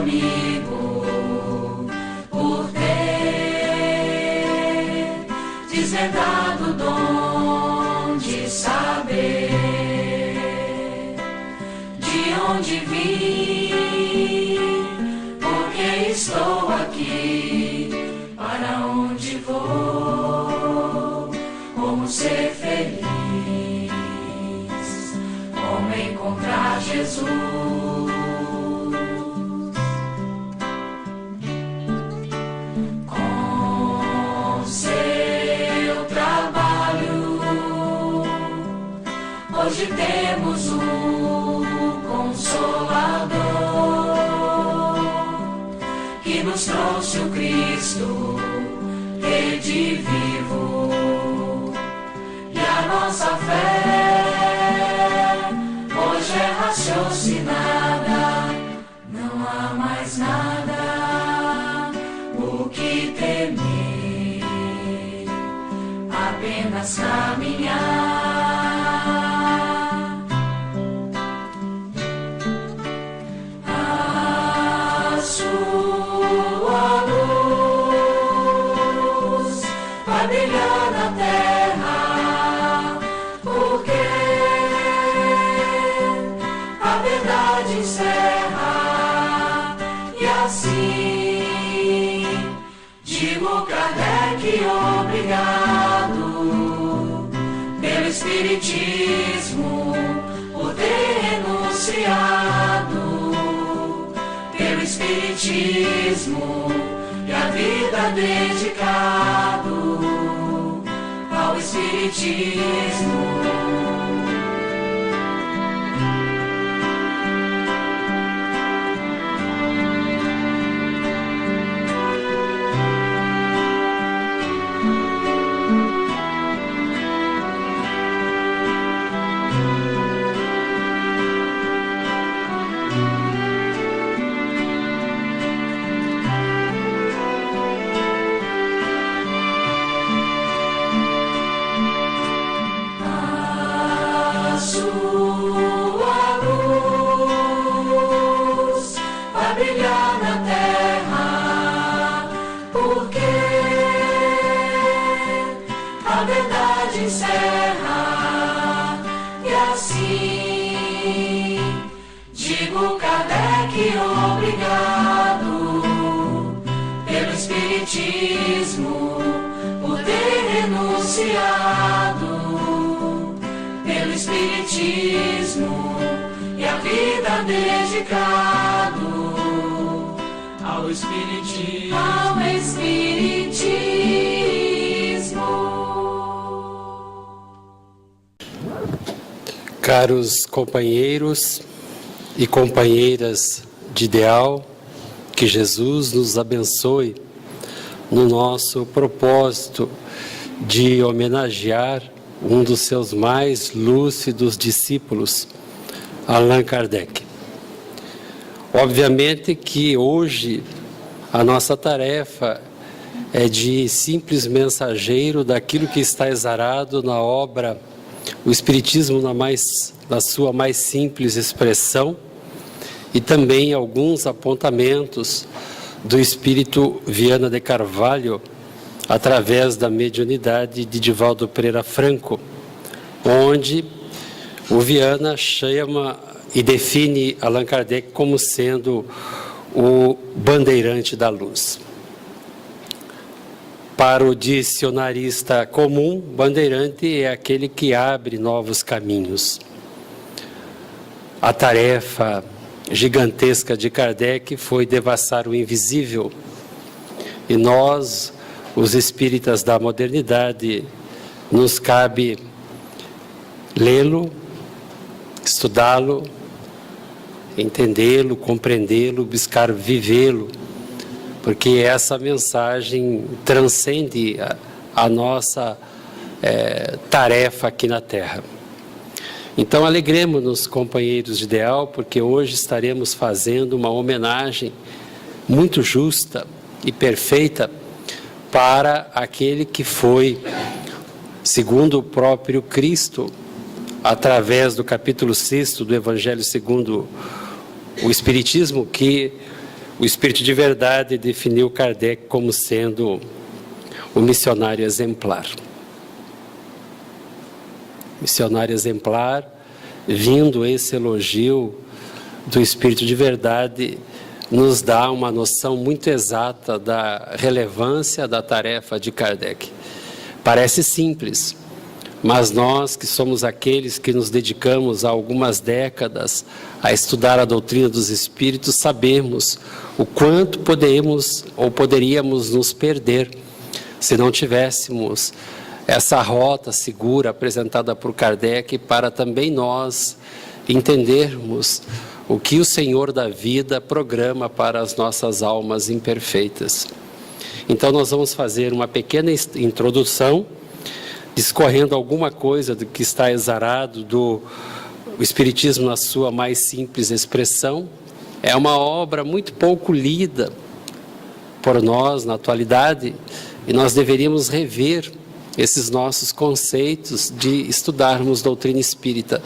amigo, por ter desvendado o dom de saber de onde vim, porque estou aqui, para onde vou, como ser feliz, como encontrar Jesus. Com seu trabalho, hoje temos um Consolador que nos trouxe o Cristo, rede vivo, e a nossa fé hoje é raciocinada. Não há mais nada o que temer, apenas caminhar. A sua luz vai brilhar na terra, porque a verdade encerra. E assim digo, Kardec, obrigado pelo Espiritismo, por ter renunciado, pelo Espiritismo e a vida dedicado ao Espiritismo. Encerra. E assim digo, Kardec, obrigado pelo Espiritismo, por ter renunciado, pelo Espiritismo e a vida dedicado ao Espiritismo, ao Espiritismo. Caros companheiros e companheiras de ideal, que Jesus nos abençoe no nosso propósito de homenagear um dos seus mais lúcidos discípulos, Allan Kardec. Obviamente que hoje a nossa tarefa é de simples mensageiro daquilo que está exarado na obra O Espiritismo na sua mais simples expressão, e também alguns apontamentos do Espírito Viana de Carvalho, através da mediunidade de Divaldo Pereira Franco, onde o Viana chama e define Allan Kardec como sendo o bandeirante da luz. Para o dicionarista comum, bandeirante é aquele que abre novos caminhos. A tarefa gigantesca de Kardec foi devassar o invisível. E nós, os espíritas da modernidade, nos cabe lê-lo, estudá-lo, entendê-lo, compreendê-lo, buscar vivê-lo, porque essa mensagem transcende a nossa tarefa aqui na Terra. Então, alegremos-nos, companheiros de ideal, porque hoje estaremos fazendo uma homenagem muito justa e perfeita para aquele que foi, segundo o próprio Cristo, através do capítulo 6 do Evangelho segundo o Espiritismo, que o Espírito de Verdade definiu Kardec como sendo o missionário exemplar. Missionário exemplar, vindo esse elogio do Espírito de Verdade, nos dá uma noção muito exata da relevância da tarefa de Kardec. Parece simples, mas nós que somos aqueles que nos dedicamos há algumas décadas a estudar a doutrina dos Espíritos, sabemos o quanto podemos ou poderíamos nos perder se não tivéssemos essa rota segura apresentada por Kardec para também nós entendermos o que o Senhor da vida programa para as nossas almas imperfeitas. Então nós vamos fazer uma pequena introdução, discorrendo alguma coisa do que está exarado do Espiritismo na sua mais simples expressão. É uma obra muito pouco lida por nós na atualidade, e nós deveríamos rever esses nossos conceitos de estudarmos doutrina espírita.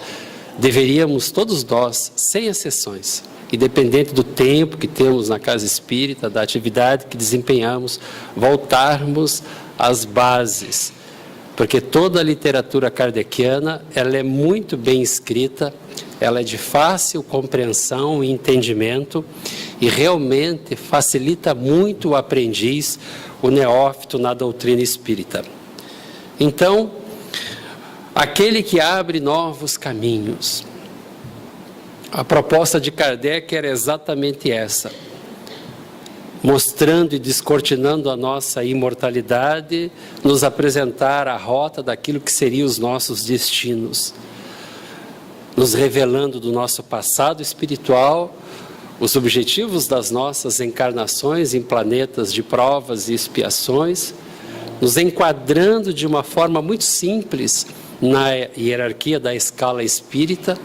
Deveríamos, todos nós, sem exceções, independente do tempo que temos na casa espírita, da atividade que desempenhamos, voltarmos às bases, porque toda a literatura kardeciana, ela é muito bem escrita, ela é de fácil compreensão e entendimento, e realmente facilita muito o aprendiz, o neófito na doutrina espírita. Então, aquele que abre novos caminhos. A proposta de Kardec era exatamente essa, mostrando e descortinando a nossa imortalidade, nos apresentar a rota daquilo que seriam os nossos destinos, nos revelando do nosso passado espiritual, os objetivos das nossas encarnações em planetas de provas e expiações, nos enquadrando de uma forma muito simples na hierarquia da escala espírita,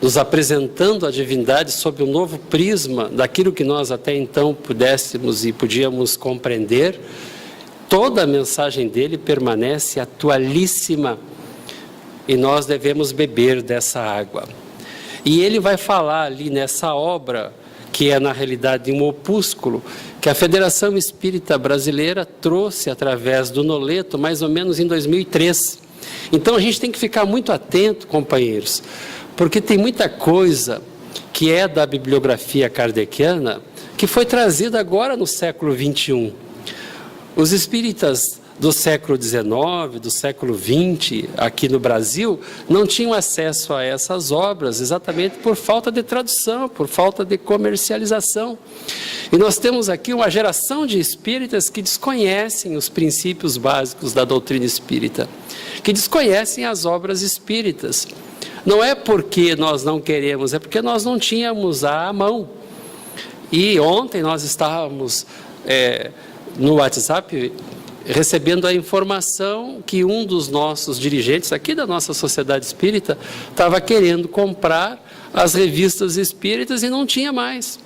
nos apresentando a divindade sob um novo prisma daquilo que nós até então pudéssemos e podíamos compreender. Toda a mensagem dele permanece atualíssima e nós devemos beber dessa água. E ele vai falar ali nessa obra, que é na realidade um opúsculo, que a Federação Espírita Brasileira trouxe através do Noleto, mais ou menos em 2003. Então a gente tem que ficar muito atento, companheiros, porque tem muita coisa que é da bibliografia kardeciana que foi trazida agora no século XXI. Os espíritas do século XIX, do século XX, aqui no Brasil, não tinham acesso a essas obras exatamente por falta de tradução, por falta de comercialização. E nós temos aqui uma geração de espíritas que desconhecem os princípios básicos da doutrina espírita, que desconhecem as obras espíritas. Não é porque nós não queremos, é porque nós não tínhamos à mão. E ontem nós estávamos no WhatsApp recebendo a informação que um dos nossos dirigentes aqui da nossa sociedade espírita estava querendo comprar as revistas espíritas e não tinha mais.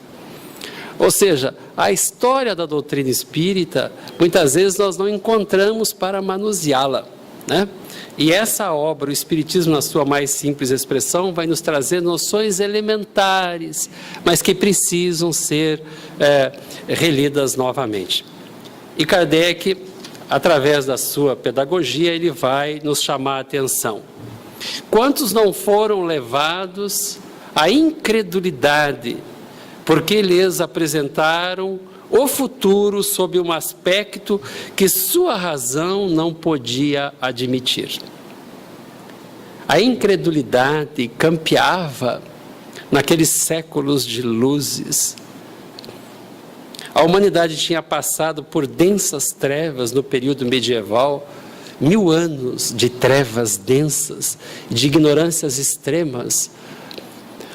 Ou seja, a história da doutrina espírita, muitas vezes nós não encontramos para manuseá-la, né? E essa obra, o Espiritismo na sua mais simples expressão, vai nos trazer noções elementares, mas que precisam ser relidas novamente. E Kardec, através da sua pedagogia, ele vai nos chamar a atenção. Quantos não foram levados à incredulidade, porque lhes apresentaram o futuro sob um aspecto que sua razão não podia admitir? A incredulidade campeava naqueles séculos de luzes. A humanidade tinha passado por densas trevas no período medieval, 1000 anos de trevas densas, de ignorâncias extremas,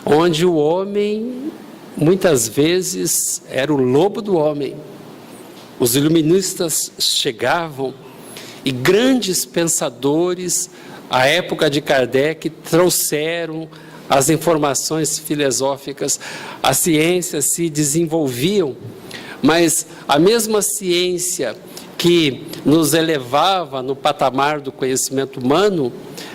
onde o homem, muitas vezes, era o lobo do homem. Os iluministas chegavam e grandes pensadores, à época de Kardec, trouxeram as informações filosóficas, as ciências se desenvolviam, mas a mesma ciência que nos elevava no patamar do conhecimento humano,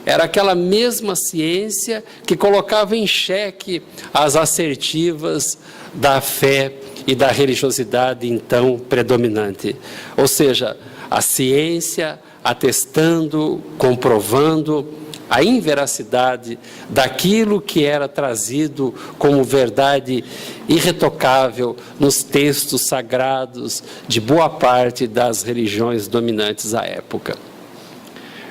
era aquela mesma ciência que colocava em xeque as assertivas da fé e da religiosidade então predominante. Ou seja, a ciência atestando, comprovando a inveracidade daquilo que era trazido como verdade irretocável nos textos sagrados de boa parte das religiões dominantes à época.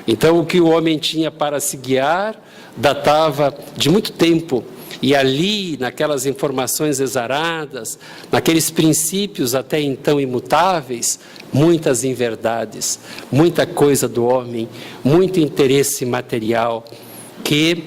Então, o que o homem tinha para se guiar datava de muito tempo, e ali, naquelas informações exaradas, naqueles princípios até então imutáveis, muitas inverdades, muita coisa do homem, muito interesse material que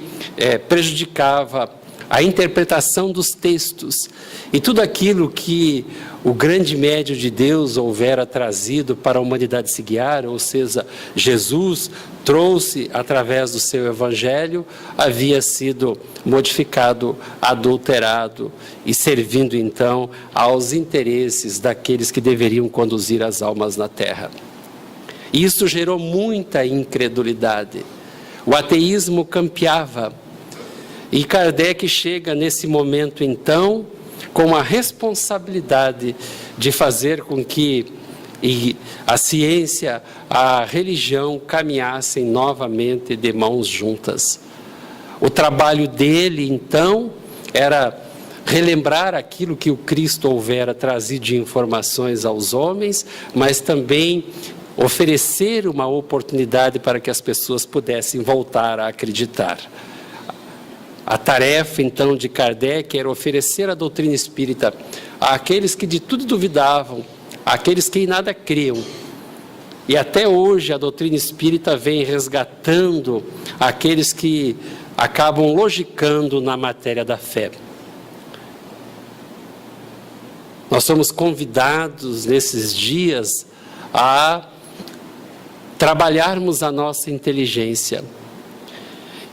prejudicava a interpretação dos textos e tudo aquilo que o grande médio de Deus houvera trazido para a humanidade se guiar, ou seja, Jesus trouxe através do seu evangelho, havia sido modificado, adulterado e servindo então aos interesses daqueles que deveriam conduzir as almas na terra. Isso gerou muita incredulidade. O ateísmo campeava. E Kardec chega nesse momento, então, com a responsabilidade de fazer com que a ciência, a religião caminhassem novamente de mãos juntas. O trabalho dele, então, era relembrar aquilo que o Cristo houvera trazido de informações aos homens, mas também oferecer uma oportunidade para que as pessoas pudessem voltar a acreditar. A tarefa, então, de Kardec era oferecer a doutrina espírita àqueles que de tudo duvidavam, àqueles que em nada criam. E até hoje a doutrina espírita vem resgatando aqueles que acabam logicando na matéria da fé. Nós somos convidados nesses dias a trabalharmos a nossa inteligência.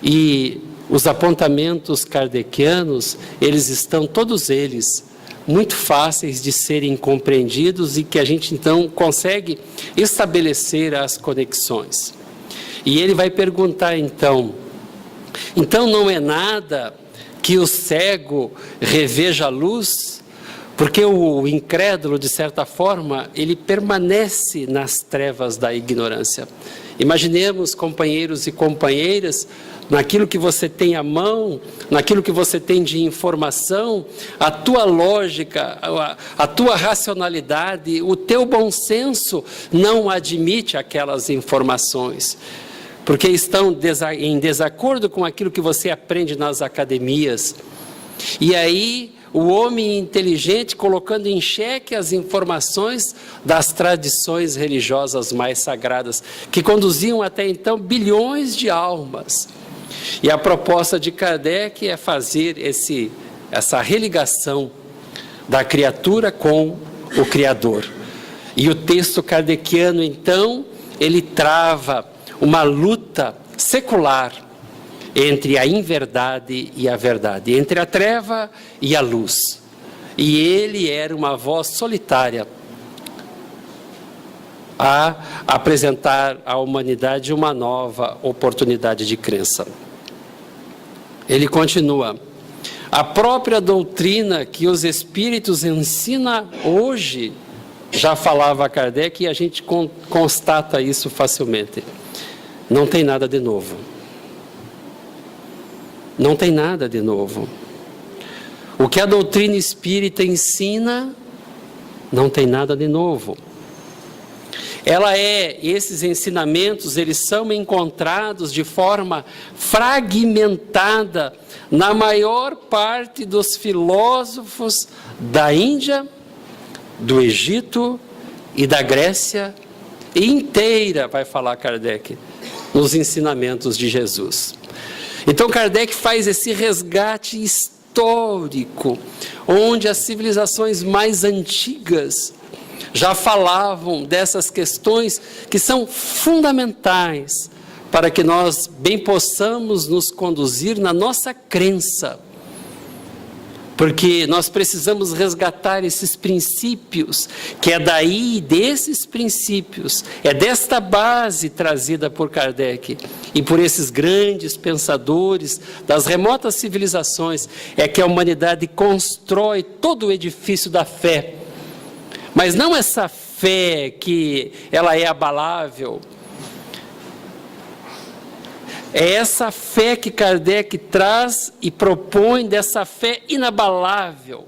E os apontamentos kardecianos, eles estão, todos eles, muito fáceis de serem compreendidos e que a gente então consegue estabelecer as conexões. E ele vai perguntar então não é nada que o cego reveja a luz? Porque o incrédulo, de certa forma, ele permanece nas trevas da ignorância. Imaginemos, companheiros e companheiras, naquilo que você tem à mão, naquilo que você tem de informação, a tua lógica, a tua racionalidade, o teu bom senso não admite aquelas informações, porque estão em desacordo com aquilo que você aprende nas academias. E aí, o homem inteligente colocando em xeque as informações das tradições religiosas mais sagradas, que conduziam até então bilhões de almas. E a proposta de Kardec é fazer essa religação da criatura com o Criador. E o texto kardeciano, então, ele trava uma luta secular entre a inverdade e a verdade, entre a treva e a luz. E ele era uma voz solitária a apresentar à humanidade uma nova oportunidade de crença. Ele continua: a própria doutrina que os espíritos ensinam hoje, já falava Kardec e a gente constata isso facilmente, não tem nada de novo. Não tem nada de novo. O que a doutrina espírita ensina não tem nada de novo. Esses ensinamentos, eles são encontrados de forma fragmentada na maior parte dos filósofos da Índia, do Egito e da Grécia inteira, vai falar Kardec, nos ensinamentos de Jesus. Então Kardec faz esse resgate histórico, onde as civilizações mais antigas já falavam dessas questões que são fundamentais para que nós bem possamos nos conduzir na nossa crença. porque nós precisamos resgatar esses princípios, que é daí, desses princípios, é desta base trazida por Kardec e por esses grandes pensadores das remotas civilizações, é que a humanidade constrói todo o edifício da fé. Mas não essa fé que ela é abalável. É essa fé que Kardec traz e propõe, dessa fé inabalável,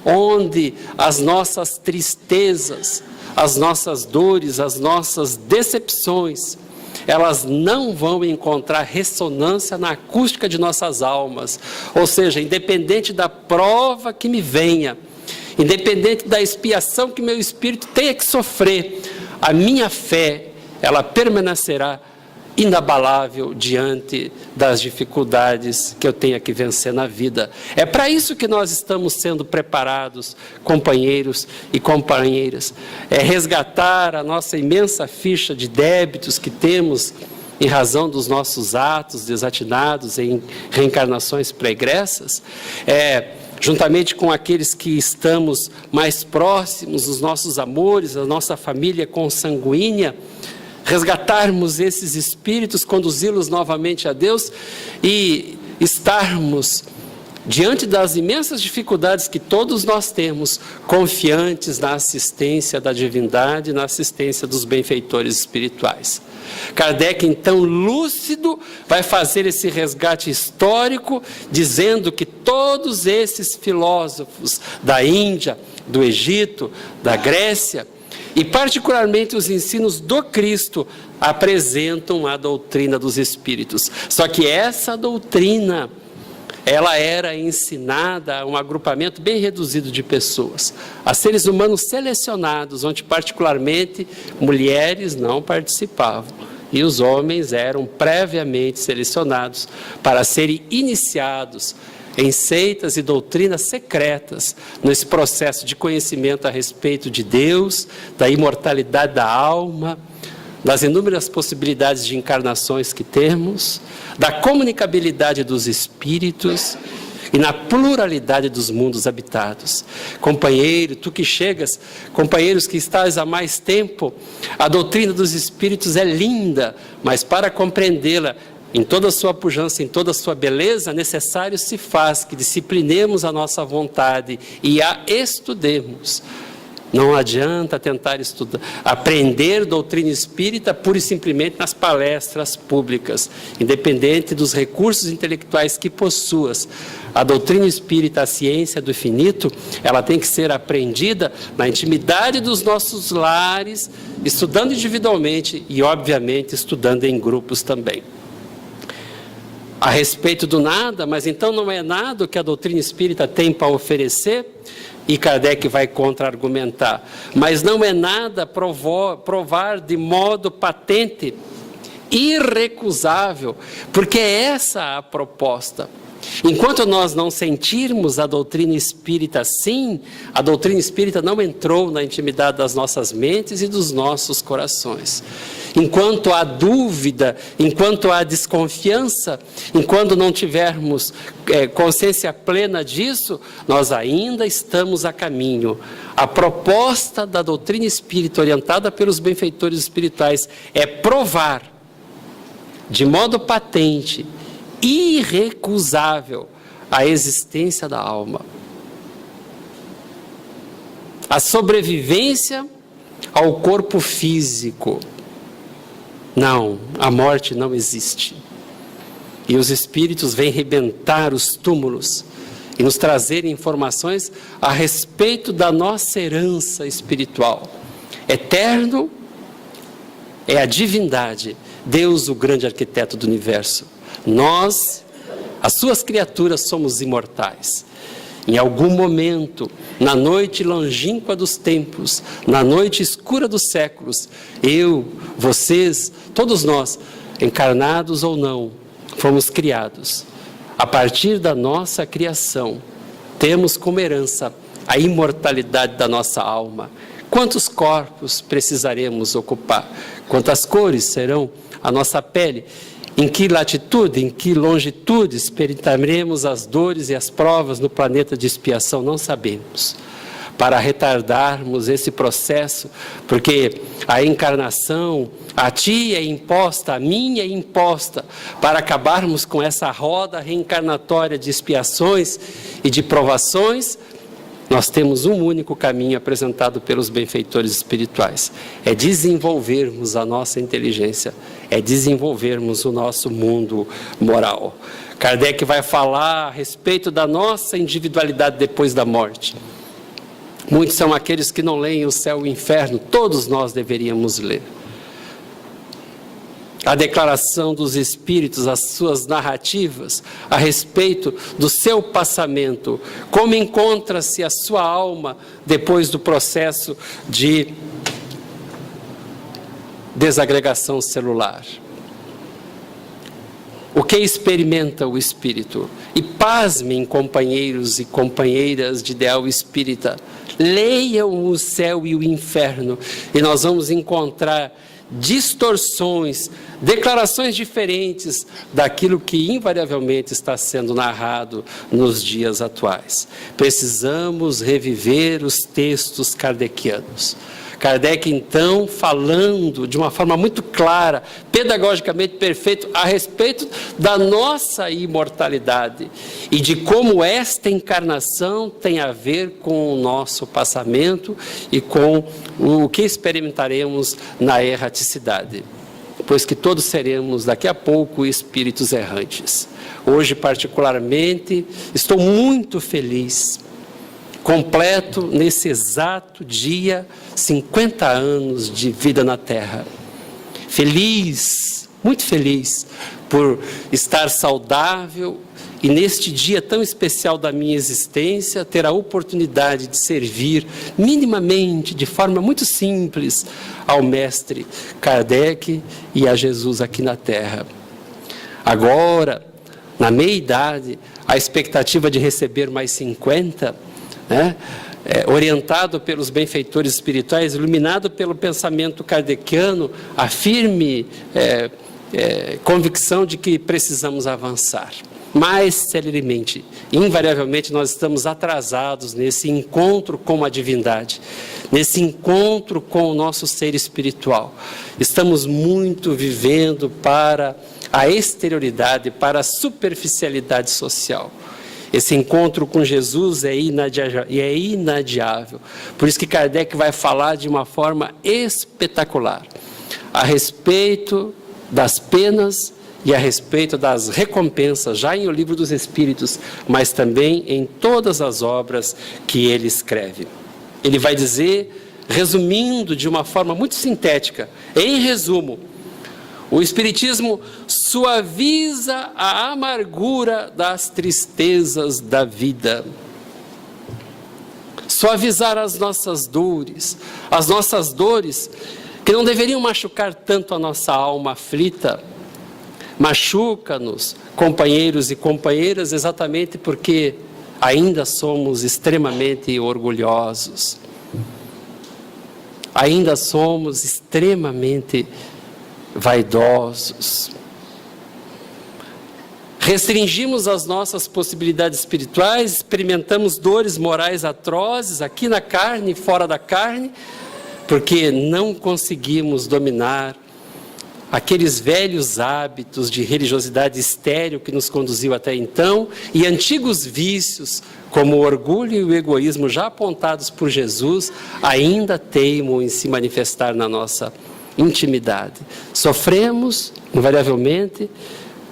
onde as nossas tristezas, as nossas dores, as nossas decepções, elas não vão encontrar ressonância na acústica de nossas almas. Ou seja, independente da prova que me venha, independente da expiação que meu espírito tenha que sofrer, a minha fé, ela permanecerá inabalável diante das dificuldades que eu tenha que vencer na vida. É para isso que nós estamos sendo preparados, companheiros e companheiras. É resgatar a nossa imensa ficha de débitos que temos em razão dos nossos atos desatinados em reencarnações pregressas, juntamente com aqueles que estamos mais próximos, os nossos amores, a nossa família consanguínea, resgatarmos esses espíritos, conduzi-los novamente a Deus e estarmos, diante das imensas dificuldades que todos nós temos, confiantes na assistência da divindade, na assistência dos benfeitores espirituais. Kardec, então, lúcido, vai fazer esse resgate histórico, dizendo que todos esses filósofos da Índia, do Egito, da Grécia, e particularmente os ensinos do Cristo, apresentam a doutrina dos Espíritos. Só que essa doutrina, ela era ensinada a um agrupamento bem reduzido de pessoas, a seres humanos selecionados, onde particularmente mulheres não participavam. E os homens eram previamente selecionados para serem iniciados em seitas e doutrinas secretas, nesse processo de conhecimento a respeito de Deus, da imortalidade da alma, das inúmeras possibilidades de encarnações que temos, da comunicabilidade dos espíritos e na pluralidade dos mundos habitados. Companheiro, tu que chegas, companheiros que estás há mais tempo, a doutrina dos espíritos é linda, mas para compreendê-la, em toda a sua pujança, em toda a sua beleza, necessário se faz que disciplinemos a nossa vontade e a estudemos. Não adianta tentar estudar, aprender doutrina espírita pura e simplesmente nas palestras públicas, independente dos recursos intelectuais que possuas. A doutrina espírita, a ciência do infinito, ela tem que ser aprendida na intimidade dos nossos lares, estudando individualmente e, obviamente, estudando em grupos também. A respeito do nada, mas então não é nada o que a doutrina espírita tem para oferecer, e Kardec vai contra-argumentar, mas não é nada provar de modo patente, irrecusável, porque é essa a proposta. Enquanto nós não sentirmos a doutrina espírita assim, a doutrina espírita não entrou na intimidade das nossas mentes e dos nossos corações. Enquanto há dúvida, enquanto há desconfiança, enquanto não tivermos consciência plena disso, nós ainda estamos a caminho. A proposta da doutrina espírita, orientada pelos benfeitores espirituais, é provar, de modo patente, irrecusável, a existência da alma, a sobrevivência ao corpo físico. Não, a morte não existe. E os espíritos vêm rebentar os túmulos e nos trazerem informações a respeito da nossa herança espiritual. Eterno é a divindade, Deus, o grande arquiteto do universo. Nós, as suas criaturas, somos imortais. Em algum momento, na noite longínqua dos tempos, na noite escura dos séculos, eu, vocês, todos nós, encarnados ou não, fomos criados. A partir da nossa criação, temos como herança a imortalidade da nossa alma. Quantos corpos precisaremos ocupar? Quantas cores serão a nossa pele? Em que latitude, em que longitude experimentaremos as dores e as provas no planeta de expiação? Não sabemos. Para retardarmos esse processo, porque a encarnação a ti é imposta, a mim é imposta, para acabarmos com essa roda reencarnatória de expiações e de provações, nós temos um único caminho apresentado pelos benfeitores espirituais: é desenvolvermos a nossa inteligência, é desenvolvermos o nosso mundo moral. Kardec vai falar a respeito da nossa individualidade depois da morte. Muitos são aqueles que não leem o céu e o inferno, todos nós deveríamos ler. A declaração dos espíritos, as suas narrativas a respeito do seu passamento, como encontra-se a sua alma depois do processo de desagregação celular. O que experimenta o espírito? E pasmem, companheiros e companheiras de ideal espírita, leiam o céu e o inferno, e nós vamos encontrar distorções, declarações diferentes daquilo que invariavelmente está sendo narrado nos dias atuais. Precisamos reviver os textos kardecianos. Kardec, então, falando de uma forma muito clara, pedagogicamente perfeita, a respeito da nossa imortalidade e de como esta encarnação tem a ver com o nosso passamento e com o que experimentaremos na erraticidade, pois que todos seremos daqui a pouco espíritos errantes. Hoje, particularmente, estou muito feliz, completo nesse exato dia 50 anos de vida na Terra. Feliz, muito feliz por estar saudável e neste dia tão especial da minha existência ter a oportunidade de servir minimamente, de forma muito simples, ao Mestre Kardec e a Jesus aqui na Terra. Agora, na meia-idade, a expectativa de receber mais 50, orientado pelos benfeitores espirituais, iluminado pelo pensamento kardeciano, a firme convicção de que precisamos avançar mais celeremente. Invariavelmente nós estamos atrasados nesse encontro com a divindade, nesse encontro com o nosso ser espiritual. Estamos muito vivendo para a exterioridade, para a superficialidade social. Esse encontro com Jesus é inadiável. Por isso que Kardec vai falar de uma forma espetacular a respeito das penas e a respeito das recompensas, já em O Livro dos Espíritos, mas também em todas as obras que ele escreve. Ele vai dizer, resumindo de uma forma muito sintética, em resumo, o Espiritismo suaviza a amargura das tristezas da vida. Suavizar as nossas dores que não deveriam machucar tanto a nossa alma aflita, machuca-nos, companheiros e companheiras, exatamente porque ainda somos extremamente orgulhosos. Ainda somos extremamente vaidosos. Restringimos as nossas possibilidades espirituais, experimentamos dores morais atrozes aqui na carne e fora da carne, porque não conseguimos dominar aqueles velhos hábitos de religiosidade estéril que nos conduziu até então e antigos vícios como o orgulho e o egoísmo já apontados por Jesus ainda teimam em se manifestar na nossa intimidade. Sofremos, invariavelmente,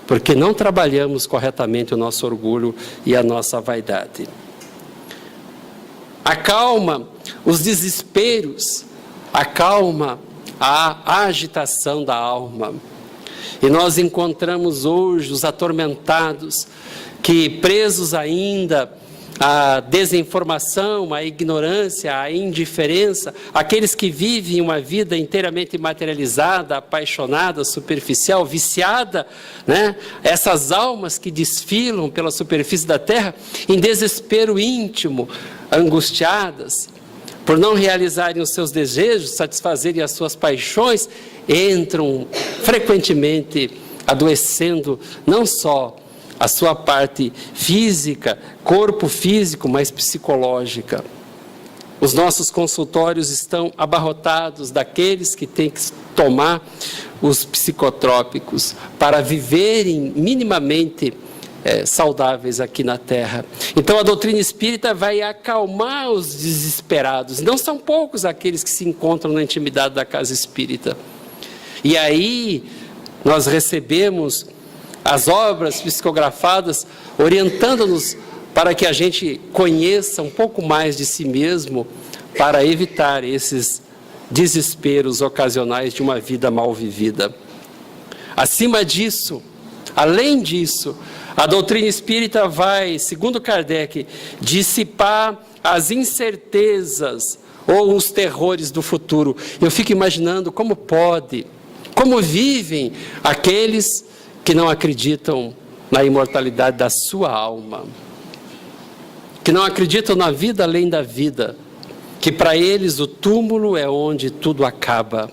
porque não trabalhamos corretamente o nosso orgulho e a nossa vaidade. Acalma os desesperos, acalma a agitação da alma. E nós encontramos hoje os atormentados que, presos ainda à desinformação, à ignorância, à indiferença, aqueles que vivem uma vida inteiramente materializada, apaixonada, superficial, viciada, essas almas que desfilam pela superfície da terra em desespero íntimo, angustiadas, por não realizarem os seus desejos, satisfazerem as suas paixões, entram frequentemente adoecendo não só a sua parte física, corpo físico, mas psicológica. Os nossos consultórios estão abarrotados daqueles que têm que tomar os psicotrópicos para viverem minimamente saudáveis aqui na Terra. Então a doutrina espírita vai acalmar os desesperados. Não são poucos aqueles que se encontram na intimidade da casa espírita. E aí nós recebemos as obras psicografadas orientando-nos para que a gente conheça um pouco mais de si mesmo, para evitar esses desesperos ocasionais de uma vida mal vivida. Acima disso, além disso, a doutrina espírita vai, segundo Kardec, dissipar as incertezas ou os terrores do futuro. Eu fico imaginando como vivem aqueles que não acreditam na imortalidade da sua alma, que não acreditam na vida além da vida, que para eles o túmulo é onde tudo acaba.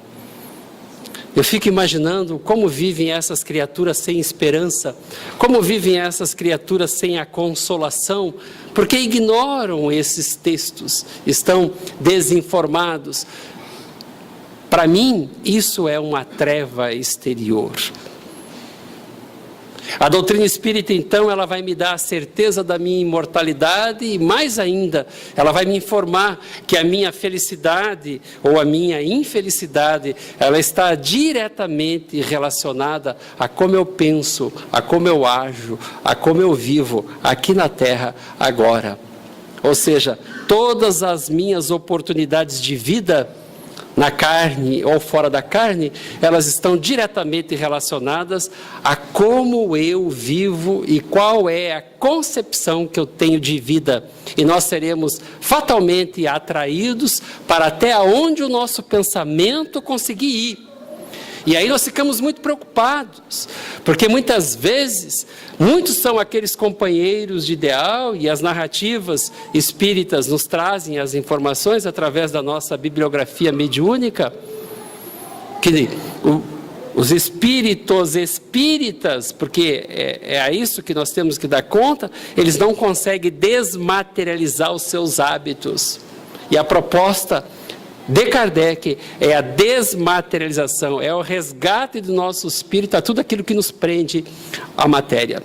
Eu fico imaginando como vivem essas criaturas sem esperança, como vivem essas criaturas sem a consolação, porque ignoram esses textos, estão desinformados. Para mim, isso é uma treva exterior. A doutrina espírita, então, ela vai me dar a certeza da minha imortalidade e, mais ainda, ela vai me informar que a minha felicidade ou a minha infelicidade, ela está diretamente relacionada a como eu penso, a como eu ajo, a como eu vivo aqui na Terra agora. Ou seja, todas as minhas oportunidades de vida, na carne ou fora da carne, elas estão diretamente relacionadas a como eu vivo e qual é a concepção que eu tenho de vida. E nós seremos fatalmente atraídos para até onde o nosso pensamento conseguir ir. E aí nós ficamos muito preocupados, porque muitas vezes, muitos são aqueles companheiros de ideal e as narrativas espíritas nos trazem as informações através da nossa bibliografia mediúnica, que os espíritos espíritas, porque é a isso que nós temos que dar conta, eles não conseguem desmaterializar os seus hábitos. E a proposta de Kardec é a desmaterialização, é o resgate do nosso espírito a tudo aquilo que nos prende à matéria.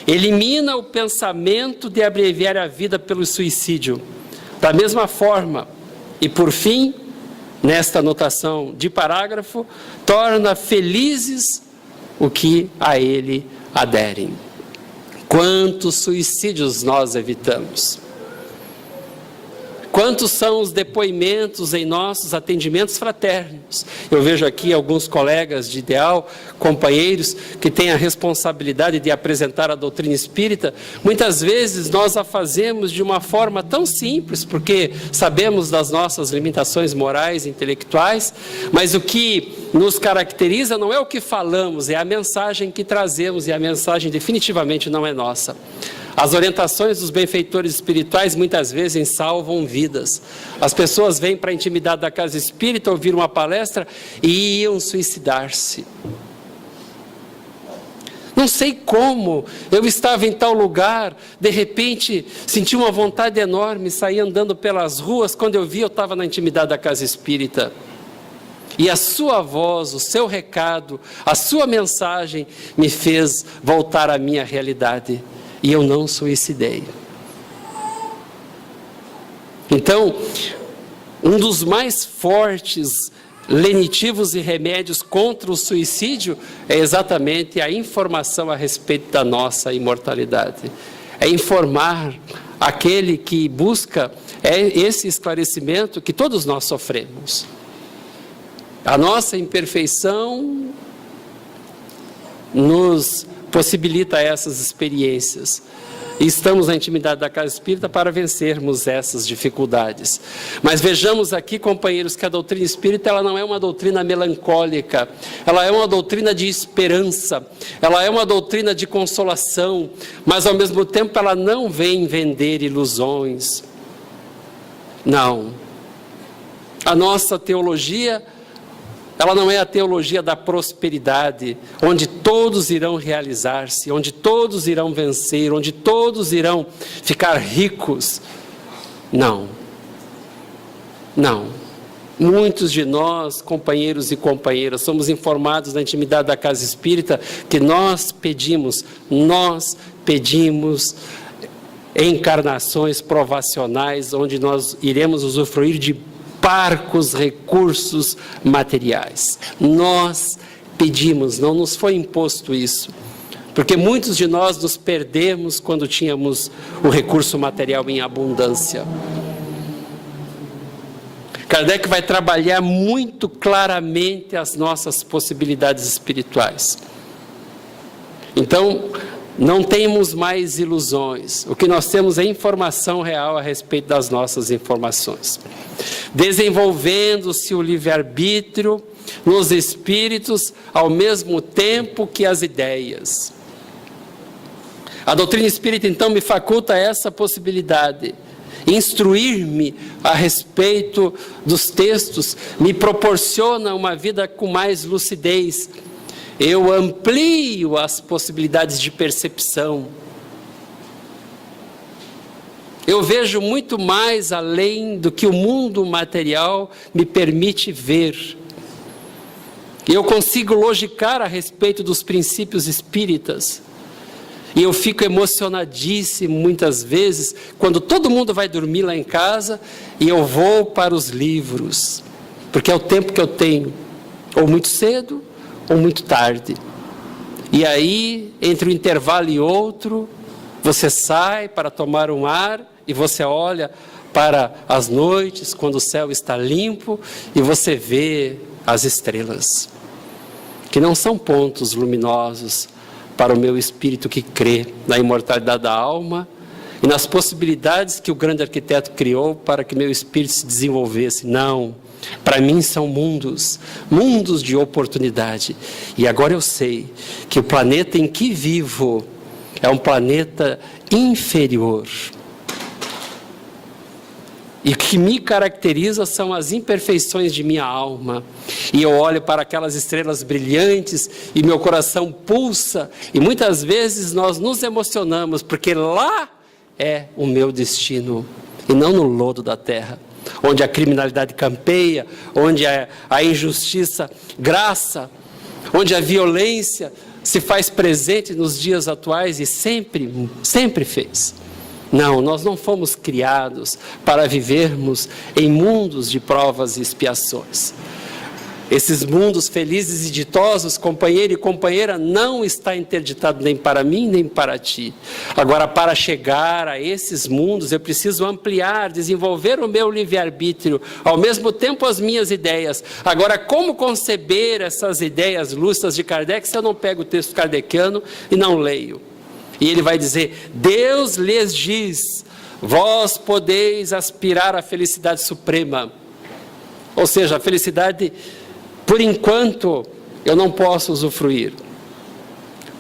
Elimina o pensamento de abreviar a vida pelo suicídio. Da mesma forma, e por fim, nesta anotação de parágrafo, torna felizes o que a ele aderem. Quantos suicídios nós evitamos? Quantos são os depoimentos em nossos atendimentos fraternos? Eu vejo aqui alguns colegas de ideal, companheiros, que têm a responsabilidade de apresentar a doutrina espírita. Muitas vezes nós a fazemos de uma forma tão simples, porque sabemos das nossas limitações morais e intelectuais, mas o que nos caracteriza não é o que falamos, é a mensagem que trazemos, e a mensagem definitivamente não é nossa. As orientações dos benfeitores espirituais muitas vezes salvam vidas. As pessoas vêm para a intimidade da casa espírita, ouvir uma palestra e iam suicidar-se. Não sei como, eu estava em tal lugar, de repente senti uma vontade enorme, saí andando pelas ruas, quando eu vi eu estava na intimidade da casa espírita. E a sua voz, o seu recado, a sua mensagem me fez voltar à minha realidade. E eu não suicidei. Então, um dos mais fortes lenitivos e remédios contra o suicídio é exatamente a informação a respeito da nossa imortalidade. É informar aquele que busca esse esclarecimento que todos nós sofremos. A nossa imperfeição nos possibilita essas experiências. E estamos na intimidade da casa espírita para vencermos essas dificuldades. Mas vejamos aqui, companheiros, que a doutrina espírita ela não é uma doutrina melancólica, ela é uma doutrina de esperança, ela é uma doutrina de consolação, mas ao mesmo tempo ela não vem vender ilusões. Não. A nossa teologia Ela não é a teologia da prosperidade, onde todos irão realizar-se, onde todos irão vencer, onde todos irão ficar ricos. Não. Não. Muitos de nós, companheiros e companheiras, somos informados na intimidade da casa espírita que nós pedimos encarnações provacionais, onde nós iremos usufruir de parcos recursos materiais. Nós pedimos, não nos foi imposto isso, porque muitos de nós nos perdemos quando tínhamos o recurso material em abundância. Kardec vai trabalhar muito claramente as nossas possibilidades espirituais. Então, não temos mais ilusões. O que nós temos é informação real a respeito das nossas informações. Desenvolvendo-se o livre-arbítrio nos espíritos ao mesmo tempo que as ideias. A doutrina espírita, então, me faculta essa possibilidade. Instruir-me a respeito dos textos me proporciona uma vida com mais lucidez. Eu amplio as possibilidades de percepção. Eu vejo muito mais além do que o mundo material me permite ver. Eu consigo logicar a respeito dos princípios espíritas. E eu fico emocionadíssimo muitas vezes quando todo mundo vai dormir lá em casa e eu vou para os livros, porque é o tempo que eu tenho, ou muito cedo ou muito tarde. E aí, entre um intervalo e outro, você sai para tomar um ar e você olha para as noites, quando o céu está limpo, e você vê as estrelas, que não são pontos luminosos para o meu espírito que crê na imortalidade da alma e nas possibilidades que o grande arquiteto criou para que meu espírito se desenvolvesse. Não, para mim são mundos de oportunidade. E agora eu sei que o planeta em que vivo é um planeta inferior. E o que me caracteriza são as imperfeições de minha alma. E eu olho para aquelas estrelas brilhantes e meu coração pulsa. E muitas vezes nós nos emocionamos, porque lá é o meu destino, e não no lodo da terra, onde a criminalidade campeia, onde a injustiça graça, onde a violência se faz presente nos dias atuais e sempre fez. Não, nós não fomos criados para vivermos em mundos de provas e expiações. Esses mundos felizes e ditosos, companheiro e companheira, não está interditado nem para mim, nem para ti. Agora, para chegar a esses mundos, eu preciso ampliar, desenvolver o meu livre-arbítrio, ao mesmo tempo as minhas ideias. Agora, como conceber essas ideias lúcidas de Kardec se eu não pego o texto kardeciano e não leio? E ele vai dizer, Deus lhes diz, vós podeis aspirar à felicidade suprema. Ou seja, a felicidade, por enquanto, eu não posso usufruir.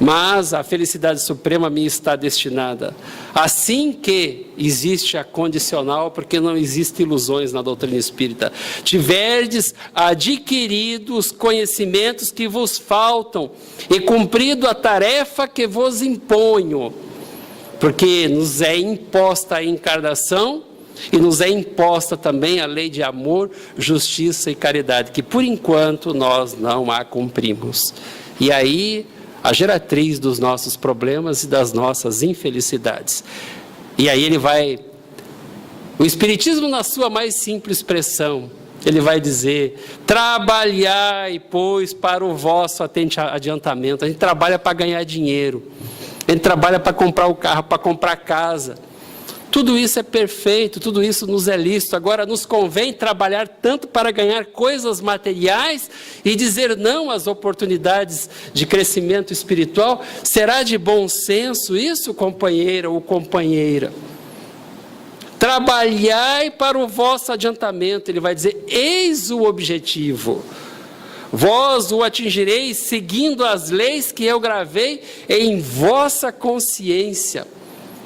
Mas a felicidade suprema me está destinada. Assim que existe a condicional, porque não existem ilusões na doutrina espírita. Tiverdes adquirido os conhecimentos que vos faltam e cumprido a tarefa que vos imponho. Porque nos é imposta a encarnação e nos é imposta também a lei de amor, justiça e caridade, que por enquanto nós não a cumprimos. E aí, a geratriz dos nossos problemas e das nossas infelicidades. E aí ele vai, o Espiritismo na sua mais simples expressão, ele vai dizer, trabalhai, pois, para o vosso adiantamento. A gente trabalha para ganhar dinheiro, a gente trabalha para comprar o carro, para comprar a casa. Tudo isso é perfeito, tudo isso nos é lícito. Agora, nos convém trabalhar tanto para ganhar coisas materiais e dizer não às oportunidades de crescimento espiritual? Será de bom senso isso, companheira ou companheira? Trabalhai para o vosso adiantamento. Ele vai dizer, eis o objetivo. Vós o atingireis seguindo as leis que eu gravei em vossa consciência.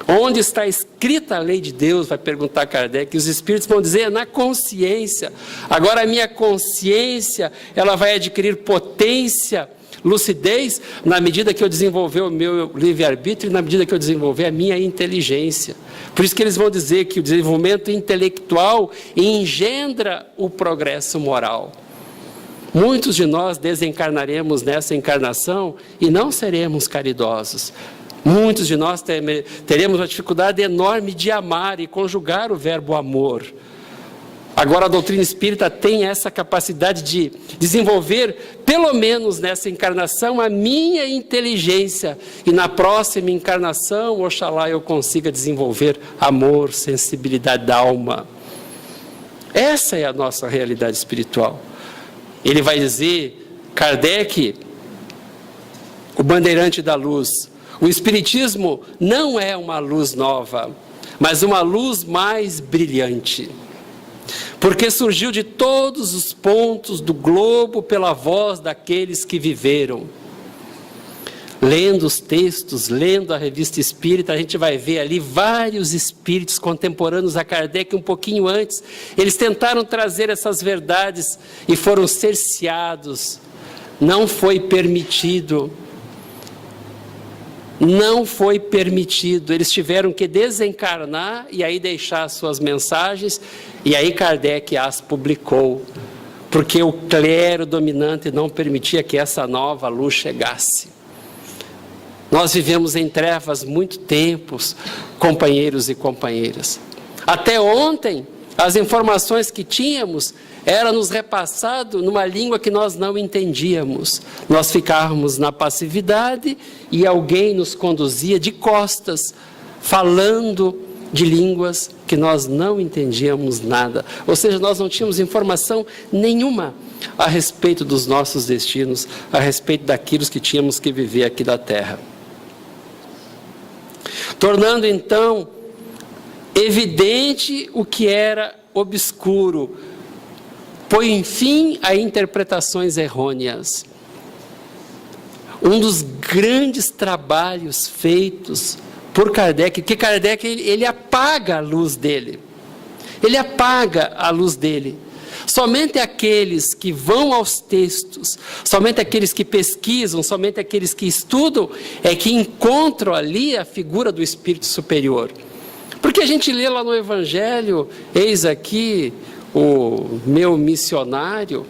Onde está escrita a lei de Deus? Vai perguntar Kardec. E os espíritos vão dizer, na consciência. Agora a minha consciência, ela vai adquirir potência, lucidez, na medida que eu desenvolver o meu livre-arbítrio e na medida que eu desenvolver a minha inteligência. Por isso que eles vão dizer que o desenvolvimento intelectual engendra o progresso moral. Muitos de nós desencarnaremos nessa encarnação e não seremos caridosos. Muitos de nós teremos uma dificuldade enorme de amar e conjugar o verbo amor. Agora a doutrina espírita tem essa capacidade de desenvolver, pelo menos nessa encarnação, a minha inteligência. E na próxima encarnação, oxalá eu consiga desenvolver amor, sensibilidade da alma. Essa é a nossa realidade espiritual. Ele vai dizer, Kardec, o bandeirante da luz, o Espiritismo não é uma luz nova, mas uma luz mais brilhante. Porque surgiu de todos os pontos do globo pela voz daqueles que viveram. Lendo os textos, lendo a revista espírita, a gente vai ver ali vários espíritos contemporâneos a Kardec um pouquinho antes. Eles tentaram trazer essas verdades e foram cerceados. Não foi permitido. Não foi permitido, eles tiveram que desencarnar e aí deixar suas mensagens, e aí Kardec as publicou, porque o clero dominante não permitia que essa nova luz chegasse. Nós vivemos em trevas muito tempos, companheiros e companheiras. Até ontem, as informações que tínhamos era nos repassado numa língua que nós não entendíamos. Nós ficávamos na passividade e alguém nos conduzia de costas, falando de línguas que nós não entendíamos nada. Ou seja, nós não tínhamos informação nenhuma a respeito dos nossos destinos, a respeito daquilo que tínhamos que viver aqui da Terra. Tornando então evidente o que era obscuro, põe fim a interpretações errôneas. Um dos grandes trabalhos feitos por Kardec, que Kardec ele apaga a luz dele. Ele apaga a luz dele. Somente aqueles que vão aos textos, somente aqueles que pesquisam, somente aqueles que estudam, é que encontram ali a figura do Espírito Superior. Porque a gente lê lá no Evangelho, eis aqui o meu missionário,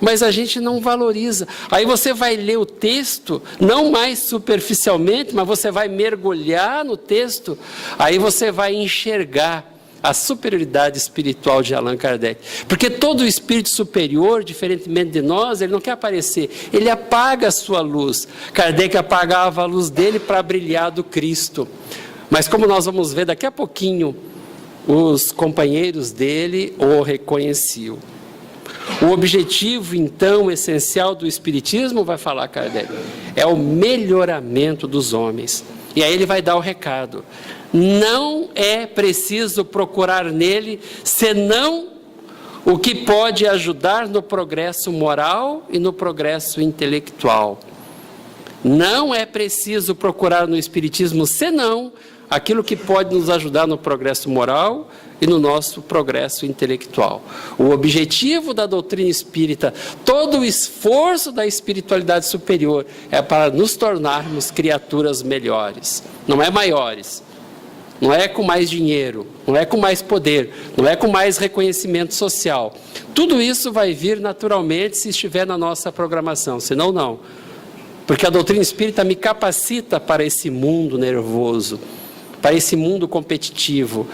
mas a gente não valoriza. Aí você vai ler o texto, não mais superficialmente, mas você vai mergulhar no texto, aí você vai enxergar a superioridade espiritual de Allan Kardec. Porque todo espírito superior, diferentemente de nós, ele não quer aparecer, ele apaga a sua luz. Kardec apagava a luz dele para brilhar do Cristo. Mas como nós vamos ver daqui a pouquinho, os companheiros dele o reconheciam. O objetivo, então, essencial do Espiritismo, vai falar Kardec, é o melhoramento dos homens. E aí ele vai dar o recado. Não é preciso procurar nele, senão o que pode ajudar no progresso moral e no progresso intelectual. Não é preciso procurar no Espiritismo, senão aquilo que pode nos ajudar no progresso moral e no nosso progresso intelectual. O objetivo da doutrina espírita, todo o esforço da espiritualidade superior é para nos tornarmos criaturas melhores, não é maiores, não é com mais dinheiro, não é com mais poder, não é com mais reconhecimento social. Tudo isso vai vir naturalmente se estiver na nossa programação, senão não. Porque a doutrina espírita me capacita para esse mundo nervoso, para esse mundo competitivo.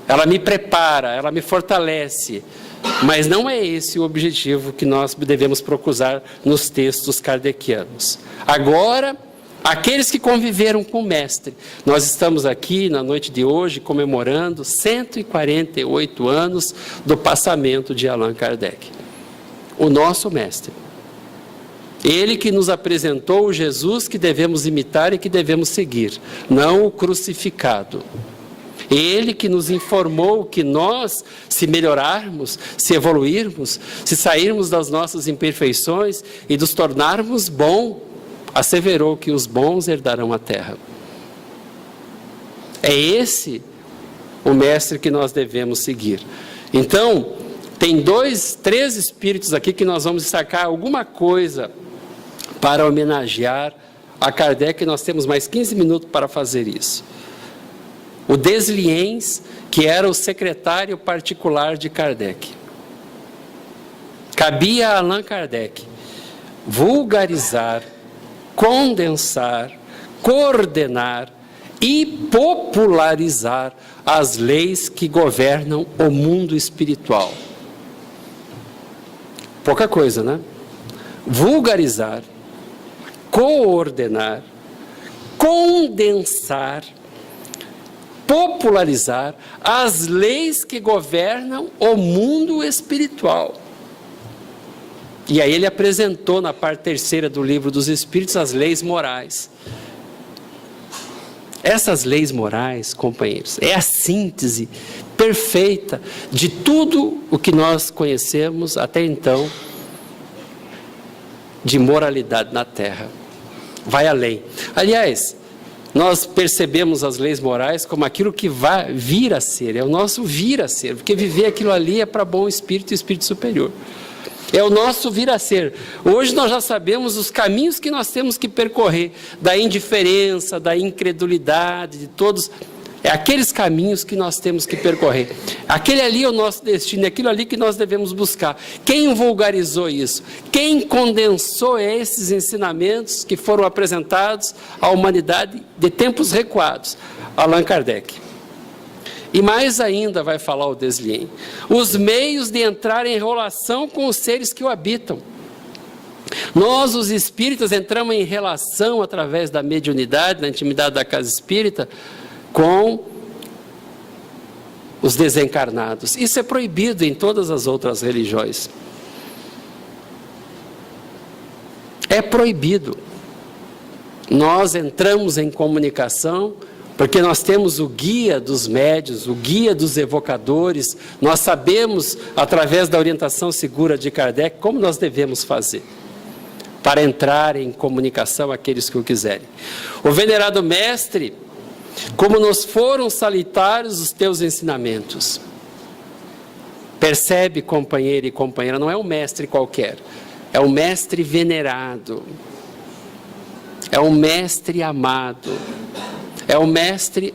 Ela me prepara, ela me fortalece, mas não é esse o objetivo que nós devemos procurar nos textos kardecianos. Agora, aqueles que conviveram com o Mestre, nós estamos aqui na noite de hoje comemorando 148 anos do passamento de Allan Kardec, o nosso Mestre. Ele que nos apresentou o Jesus que devemos imitar e que devemos seguir, não o crucificado. Ele que nos informou que nós, se melhorarmos, se evoluirmos, se sairmos das nossas imperfeições e nos tornarmos bons, asseverou que os bons herdarão a terra. É esse o mestre que nós devemos seguir. Então, tem 3 espíritos aqui que nós vamos destacar alguma coisa para homenagear a Kardec. Nós temos mais 15 minutos para fazer isso. O Desliens, que era o secretário particular de Kardec. Cabia a Allan Kardec vulgarizar, condensar, coordenar e popularizar as leis que governam o mundo espiritual. Pouca coisa, né? Vulgarizar, coordenar, condensar, popularizar as leis que governam o mundo espiritual. E aí ele apresentou na parte 3ª do Livro dos Espíritos as leis morais. Essas leis morais, companheiros, é a síntese perfeita de tudo o que nós conhecemos até então de moralidade na Terra. Vai além. Aliás, nós percebemos as leis morais como aquilo que vai vir a ser, é o nosso vir a ser, porque viver aquilo ali é para bom espírito e espírito superior. É o nosso vir a ser. Hoje nós já sabemos os caminhos que nós temos que percorrer, da indiferença, da incredulidade, de todos. É aqueles caminhos que nós temos que percorrer. Aquele ali é o nosso destino, é aquilo ali que nós devemos buscar. Quem vulgarizou isso? Quem condensou esses ensinamentos que foram apresentados à humanidade de tempos recuados? Allan Kardec. E mais ainda vai falar o Desliens, os meios de entrar em relação com os seres que o habitam. Nós, os espíritas, entramos em relação através da mediunidade, da intimidade da casa espírita, com os desencarnados. Isso é proibido em todas as outras religiões. É proibido. Nós entramos em comunicação porque nós temos o guia dos médiuns, o guia dos evocadores, nós sabemos, através da orientação segura de Kardec, como nós devemos fazer para entrar em comunicação aqueles que o quiserem. O venerado mestre, como nos foram salitários os teus ensinamentos. Percebe, companheiro e companheira, não é um mestre qualquer, é um mestre venerado, é um mestre amado, é um mestre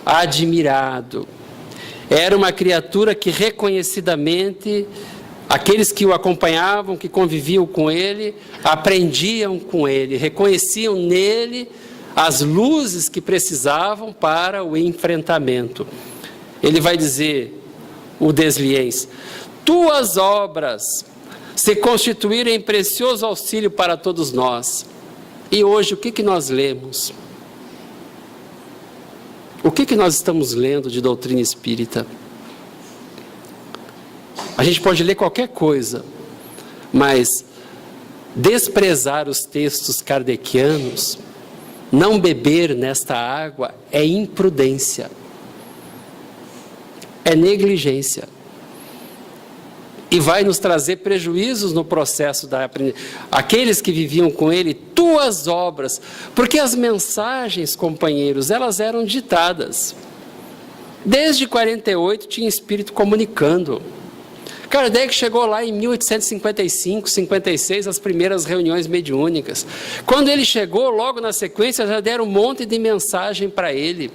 admirado. Era uma criatura que reconhecidamente, aqueles que o acompanhavam, que conviviam com ele, aprendiam com ele, reconheciam nele as luzes que precisavam para o enfrentamento. Ele vai dizer, o Desliens, tuas obras se constituíram em precioso auxílio para todos nós. E hoje o que nós lemos? O que nós estamos lendo de doutrina espírita? A gente pode ler qualquer coisa, mas desprezar os textos kardecianos, não beber nesta água é imprudência, é negligência. E vai nos trazer prejuízos no processo da aprendizagem. Aqueles que viviam com ele, tuas obras, porque as mensagens, companheiros, elas eram ditadas. Desde 48 tinha espírito comunicando. Kardec chegou lá em 1855, 56, as primeiras reuniões mediúnicas. Quando ele chegou, logo na sequência, já deram um monte de mensagem para ele.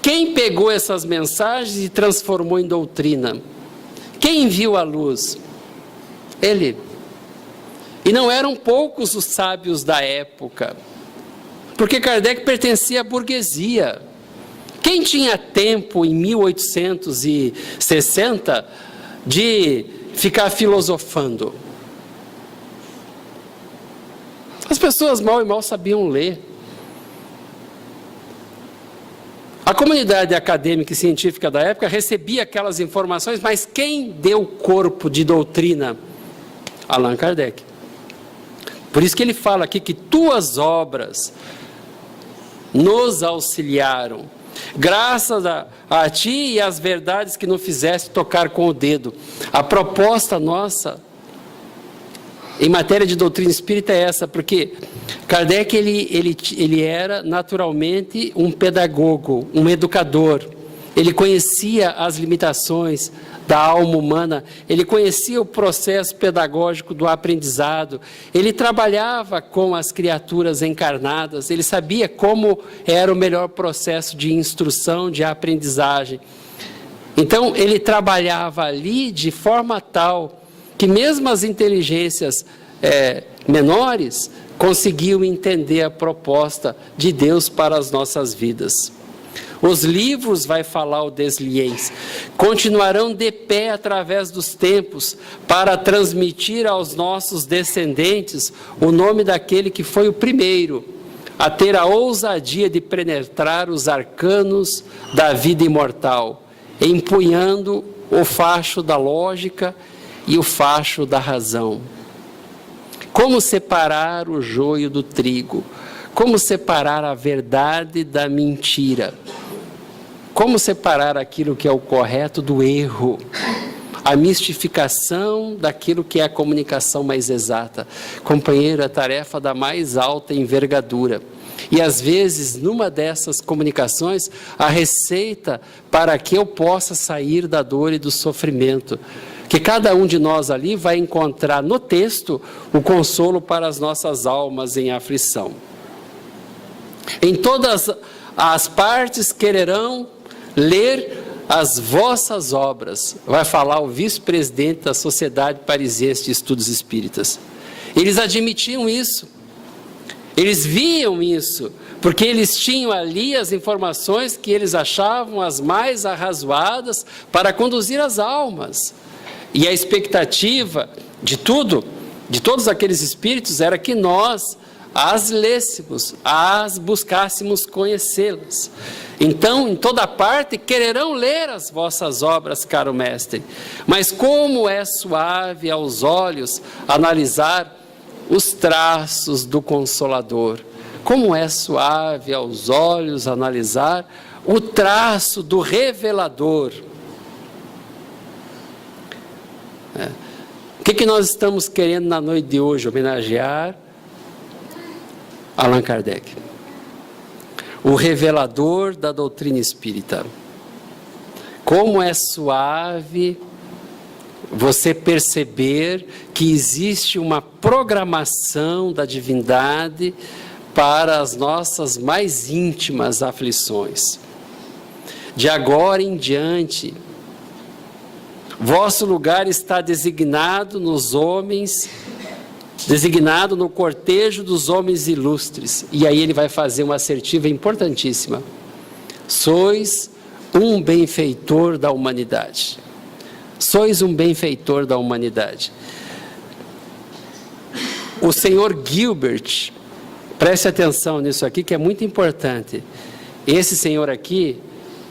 Quem pegou essas mensagens e transformou em doutrina? Quem viu a luz? Ele. E não eram poucos os sábios da época, porque Kardec pertencia à burguesia. Quem tinha tempo em 1860 de ficar filosofando? As pessoas mal e mal sabiam ler. A comunidade acadêmica e científica da época recebia aquelas informações, mas quem deu corpo de doutrina? Allan Kardec. Por isso que ele fala aqui que tuas obras nos auxiliaram, graças a ti e às verdades que nos fizeste tocar com o dedo. A proposta nossa em matéria de doutrina espírita é essa, porque Kardec ele era naturalmente um pedagogo, um educador. Ele conhecia as limitações da alma humana, ele conhecia o processo pedagógico do aprendizado, ele trabalhava com as criaturas encarnadas, ele sabia como era o melhor processo de instrução, de aprendizagem. Então, ele trabalhava ali de forma tal que mesmo as inteligências menores conseguiam entender a proposta de Deus para as nossas vidas. Os livros, vai falar o Desliens, continuarão de pé através dos tempos para transmitir aos nossos descendentes o nome daquele que foi o primeiro a ter a ousadia de penetrar os arcanos da vida imortal, empunhando o facho da lógica e o facho da razão. Como separar o joio do trigo? Como separar a verdade da mentira? Como separar aquilo que é o correto do erro? A mistificação daquilo que é a comunicação mais exata. Companheiro, é tarefa da mais alta envergadura. E às vezes, numa dessas comunicações, a receita para que eu possa sair da dor e do sofrimento. Que cada um de nós ali vai encontrar no texto o consolo para as nossas almas em aflição. Em todas as partes quererão ler as vossas obras, vai falar o vice-presidente da Sociedade Parisiense de Estudos Espíritas. Eles admitiam isso, eles viam isso, porque eles tinham ali as informações que eles achavam as mais arrazoadas para conduzir as almas. E a expectativa de todos aqueles espíritos, era que nós as lêssemos, as buscássemos conhecê-las. Então, em toda parte, quererão ler as vossas obras, caro mestre. Mas como é suave aos olhos analisar os traços do Consolador. Como é suave aos olhos analisar o traço do Revelador. O que nós estamos querendo na noite de hoje? Homenagear Allan Kardec, o revelador da doutrina espírita. Como é suave você perceber que existe uma programação da divindade para as nossas mais íntimas aflições. De agora em diante, vosso lugar está designado nos homens, designado no cortejo dos homens ilustres. E aí ele vai fazer uma assertiva importantíssima. Sois um benfeitor da humanidade. Sois um benfeitor da humanidade. O senhor Gilbert, preste atenção nisso aqui que é muito importante. Esse senhor aqui,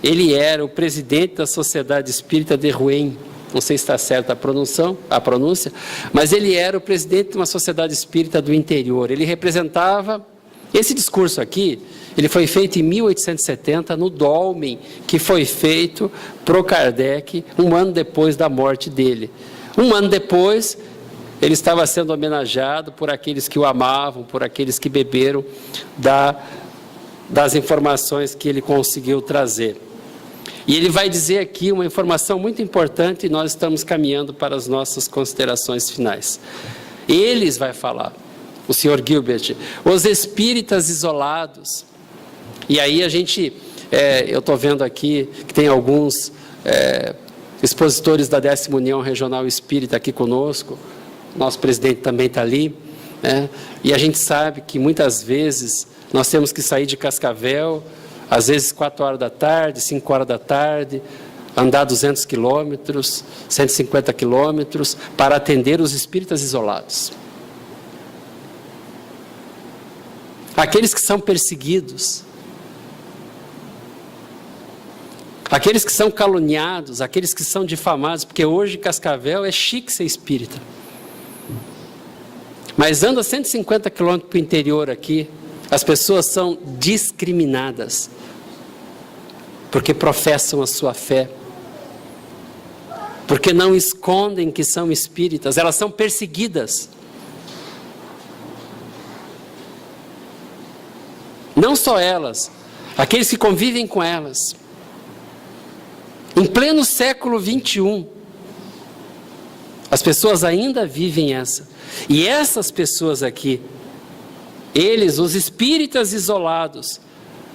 ele era o presidente da Sociedade Espírita de Rouen. Não sei se está certa a pronúncia, mas ele era o presidente de uma sociedade espírita do interior. Ele representava, esse discurso aqui, ele foi feito em 1870, no dolmen, que foi feito pro Kardec, um ano depois da morte dele. Um ano depois, ele estava sendo homenageado por aqueles que o amavam, por aqueles que beberam das informações que ele conseguiu trazer. E ele vai dizer aqui uma informação muito importante e nós estamos caminhando para as nossas considerações finais. Eles vai falar, o senhor Gilbert, os espíritas isolados. E aí eu estou vendo aqui que tem alguns expositores da 10ª União Regional Espírita aqui conosco, nosso presidente também está ali, né? E a gente sabe que muitas vezes nós temos que sair de Cascavel, às vezes 4 horas da tarde, 5 horas da tarde, andar 200 quilômetros, 150 quilômetros, para atender os espíritas isolados. Aqueles que são perseguidos, aqueles que são caluniados, aqueles que são difamados, porque hoje Cascavel é chique ser espírita. Mas anda 150 quilômetros para o interior aqui, as pessoas são discriminadas, porque professam a sua fé, porque não escondem que são espíritas, elas são perseguidas. Não só elas, aqueles que convivem com elas. Em pleno século 21, as pessoas ainda vivem essa. E essas pessoas aqui, eles, os espíritas isolados,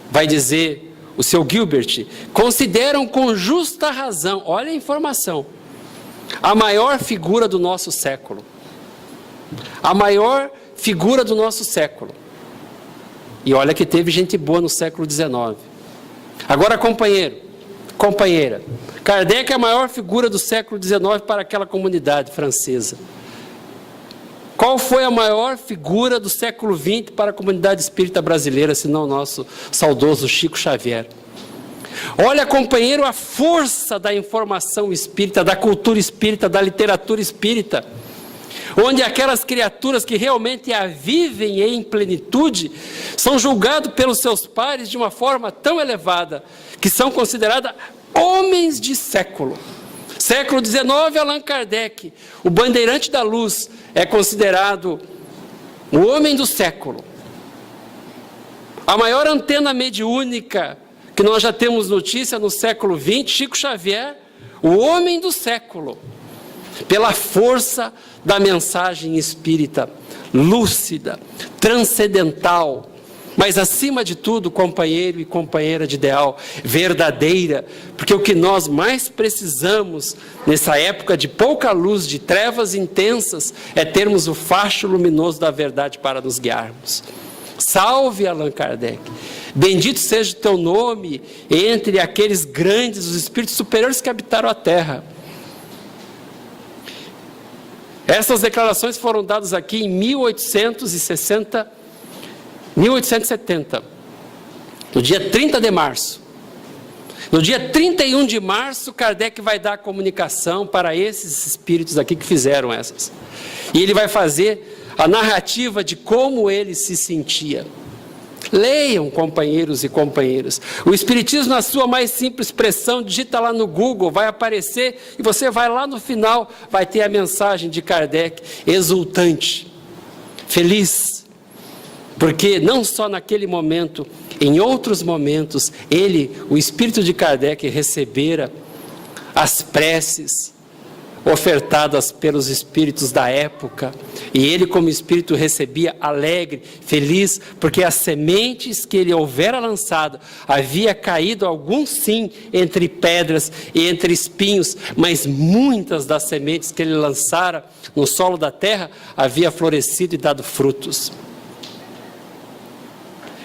vai dizer o seu Gilbert, consideram com justa razão, olha a informação, a maior figura do nosso século. A maior figura do nosso século. E olha que teve gente boa no século XIX. Agora, companheira, Kardec é a maior figura do século XIX para aquela comunidade francesa. Qual foi a maior figura do século XX para a comunidade espírita brasileira, senão o nosso saudoso Chico Xavier? Olha, companheiro, a força da informação espírita, da cultura espírita, da literatura espírita, onde aquelas criaturas que realmente a vivem em plenitude são julgados pelos seus pares de uma forma tão elevada que são consideradas homens de século. Século XIX, Allan Kardec, o bandeirante da luz, é considerado o homem do século. A maior antena mediúnica que nós já temos notícia no século XX, Chico Xavier, o homem do século, pela força da mensagem espírita, lúcida, transcendental, mas acima de tudo, companheiro e companheira de ideal, verdadeira, porque o que nós mais precisamos nessa época de pouca luz, de trevas intensas, é termos o facho luminoso da verdade para nos guiarmos. Salve Allan Kardec, bendito seja o teu nome entre aqueles grandes, os espíritos superiores que habitaram a terra. Essas declarações foram dadas aqui em 1870, no dia 30 de março. No dia 31 de março, Kardec vai dar a comunicação para esses espíritos aqui que fizeram essas. E ele vai fazer a narrativa de como ele se sentia. Leiam, companheiros e companheiras. O Espiritismo, na sua mais simples expressão, digita lá no Google, vai aparecer, e você vai lá no final, vai ter a mensagem de Kardec, exultante, feliz, porque não só naquele momento, em outros momentos, ele, o Espírito de Kardec, recebera as preces ofertadas pelos espíritos da época, e ele como espírito recebia alegre, feliz, porque as sementes que ele houvera lançado, havia caído alguns sim entre pedras e entre espinhos, mas muitas das sementes que ele lançara no solo da terra, havia florescido e dado frutos.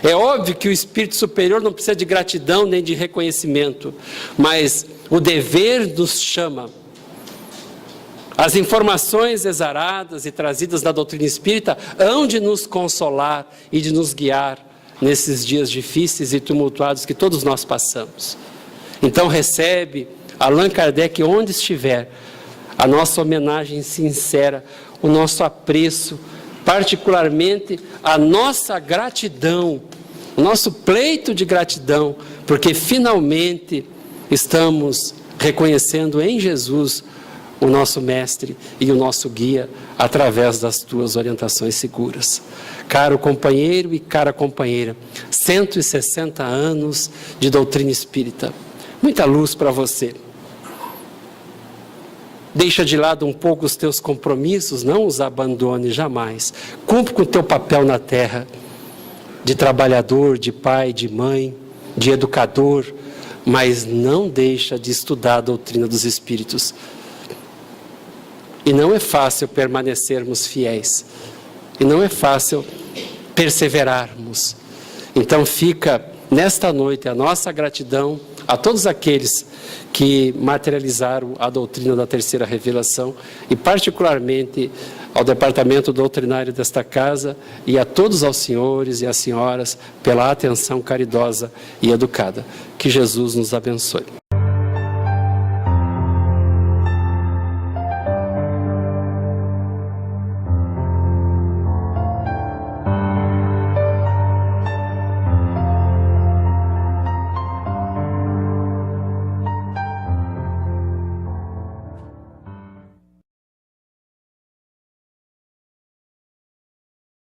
É óbvio que o espírito superior não precisa de gratidão nem de reconhecimento, mas o dever nos chama. As informações exaradas e trazidas da doutrina espírita hão de nos consolar e de nos guiar nesses dias difíceis e tumultuados que todos nós passamos. Então recebe, Allan Kardec, onde estiver, a nossa homenagem sincera, o nosso apreço, particularmente a nossa gratidão, o nosso pleito de gratidão, porque finalmente estamos reconhecendo em Jesus o nosso mestre e o nosso guia, através das tuas orientações seguras. Caro companheiro e cara companheira, 160 anos de doutrina espírita, muita luz para você. Deixa de lado um pouco os teus compromissos, não os abandone jamais. Cumpre com o teu papel na terra, de trabalhador, de pai, de mãe, de educador, mas não deixa de estudar a doutrina dos espíritos. E não é fácil permanecermos fiéis. E não é fácil perseverarmos. Então fica nesta noite a nossa gratidão a todos aqueles que materializaram a doutrina da terceira revelação e particularmente ao departamento doutrinário desta casa e a todos aos senhores e às senhoras pela atenção caridosa e educada. Que Jesus nos abençoe.